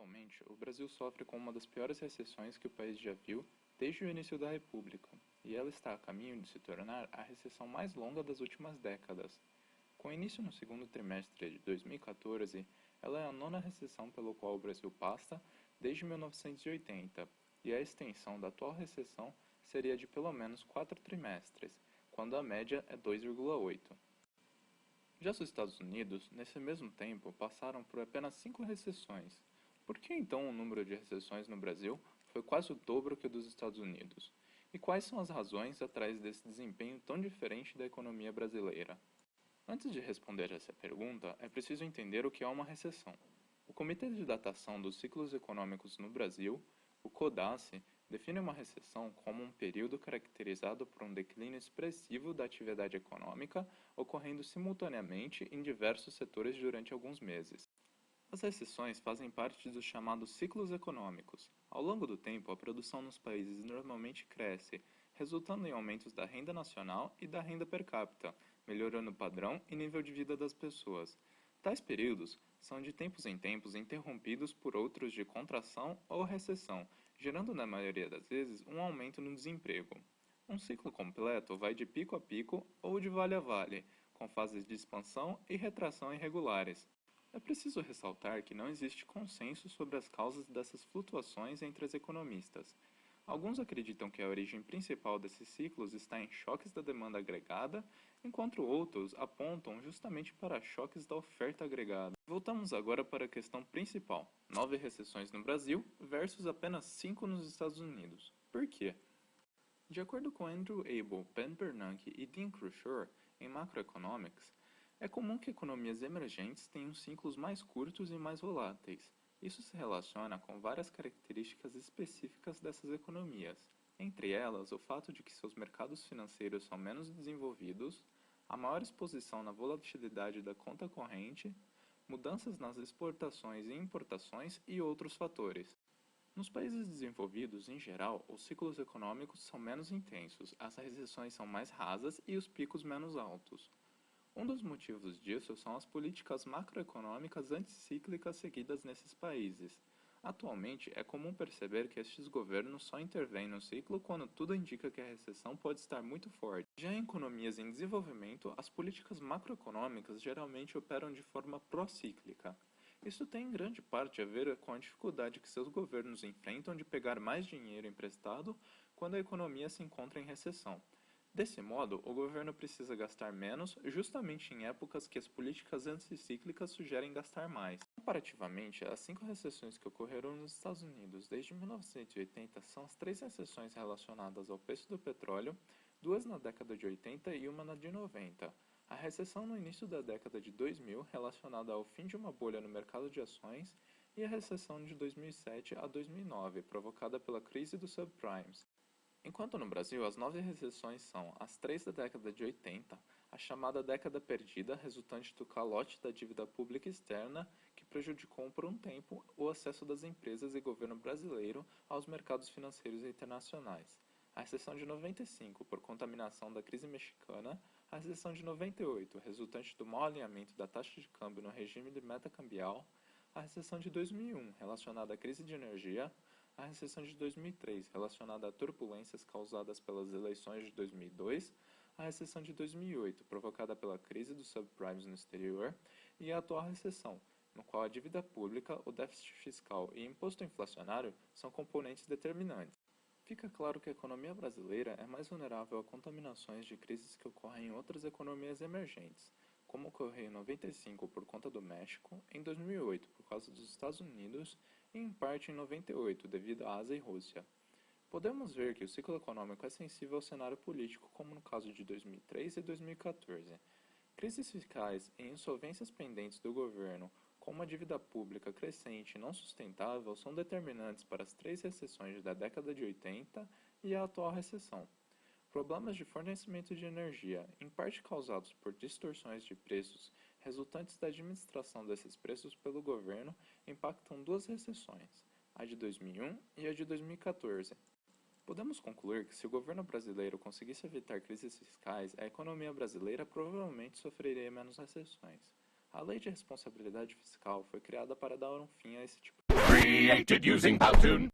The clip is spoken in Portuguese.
Atualmente, o Brasil sofre com uma das piores recessões que o país já viu desde o início da República, e ela está a caminho de se tornar a recessão mais longa das últimas décadas. Com início no segundo trimestre de 2014, ela é a nona recessão pelo qual o Brasil passa desde 1980, e a extensão da atual recessão seria de pelo menos 4 trimestres, quando a média é 2,8. Já os Estados Unidos, nesse mesmo tempo, passaram por apenas 5 recessões. Por que então o número de recessões no Brasil foi quase o dobro que o dos Estados Unidos? E quais são as razões atrás desse desempenho tão diferente da economia brasileira? Antes de responder essa pergunta, é preciso entender o que é uma recessão. O Comitê de Datação dos Ciclos Econômicos no Brasil, o CODACE, define uma recessão como um período caracterizado por um declínio expressivo da atividade econômica ocorrendo simultaneamente em diversos setores durante alguns meses. As recessões fazem parte dos chamados ciclos econômicos. Ao longo do tempo, a produção nos países normalmente cresce, resultando em aumentos da renda nacional e da renda per capita, melhorando o padrão e nível de vida das pessoas. Tais períodos são de tempos em tempos interrompidos por outros de contração ou recessão, gerando na maioria das vezes um aumento no desemprego. Um ciclo completo vai de pico a pico ou de vale a vale, com fases de expansão e retração irregulares. É preciso ressaltar que não existe consenso sobre as causas dessas flutuações entre os economistas. Alguns acreditam que a origem principal desses ciclos está em choques da demanda agregada, enquanto outros apontam justamente para choques da oferta agregada. Voltamos agora para a questão principal: 9 recessões no Brasil versus apenas 5 nos Estados Unidos. Por quê? De acordo com Andrew Abel, Ben Bernanke e Dean Krushore, em Macroeconomics, é comum que economias emergentes tenham ciclos mais curtos e mais voláteis. Isso se relaciona com várias características específicas dessas economias, entre elas o fato de que seus mercados financeiros são menos desenvolvidos, a maior exposição na volatilidade da conta corrente, mudanças nas exportações e importações e outros fatores. Nos países desenvolvidos, em geral, os ciclos econômicos são menos intensos, as recessões são mais rasas e os picos menos altos. Um dos motivos disso são as políticas macroeconômicas anticíclicas seguidas nesses países. Atualmente, é comum perceber que estes governos só intervêm no ciclo quando tudo indica que a recessão pode estar muito forte. Já em economias em desenvolvimento, as políticas macroeconômicas geralmente operam de forma procíclica. Isso tem em grande parte a ver com a dificuldade que seus governos enfrentam de pegar mais dinheiro emprestado quando a economia se encontra em recessão. Desse modo, o governo precisa gastar menos justamente em épocas que as políticas anticíclicas sugerem gastar mais. Comparativamente, as 5 recessões que ocorreram nos Estados Unidos desde 1980 são as 3 recessões relacionadas ao preço do petróleo, 2 na década de 80 e uma na de 90. A recessão no início da década de 2000, relacionada ao fim de uma bolha no mercado de ações, e a recessão de 2007 a 2009, provocada pela crise dos subprimes. Enquanto no Brasil as 9 recessões são as 3 da década de 80, a chamada década perdida, resultante do calote da dívida pública externa, que prejudicou por um tempo o acesso das empresas e governo brasileiro aos mercados financeiros internacionais. A recessão de 95, por contaminação da crise mexicana, a recessão de 98, resultante do mau alinhamento da taxa de câmbio no regime de meta cambial, a recessão de 2001, relacionada à crise de energia, a recessão de 2003, relacionada a turbulências causadas pelas eleições de 2002, a recessão de 2008, provocada pela crise dos subprimes no exterior, e a atual recessão, no qual a dívida pública, o déficit fiscal e imposto inflacionário são componentes determinantes. Fica claro que a economia brasileira é mais vulnerável a contaminações de crises que ocorrem em outras economias emergentes, como ocorreu em 95 por conta do México, em 2008 por causa dos Estados Unidos e em parte em 98 devido à Ásia e Rússia. Podemos ver que o ciclo econômico é sensível ao cenário político, como no caso de 2003 e 2014. Crises fiscais e insolvências pendentes do governo, com uma dívida pública crescente e não sustentável, são determinantes para as 3 recessões da década de 80 e a atual recessão. Problemas de fornecimento de energia, em parte causados por distorções de preços resultantes da administração desses preços pelo governo, impactam 2 recessões, a de 2001 e a de 2014. Podemos concluir que se o governo brasileiro conseguisse evitar crises fiscais, a economia brasileira provavelmente sofreria menos recessões. A Lei de Responsabilidade Fiscal foi criada para dar um fim a esse tipo de Created using Powtoon.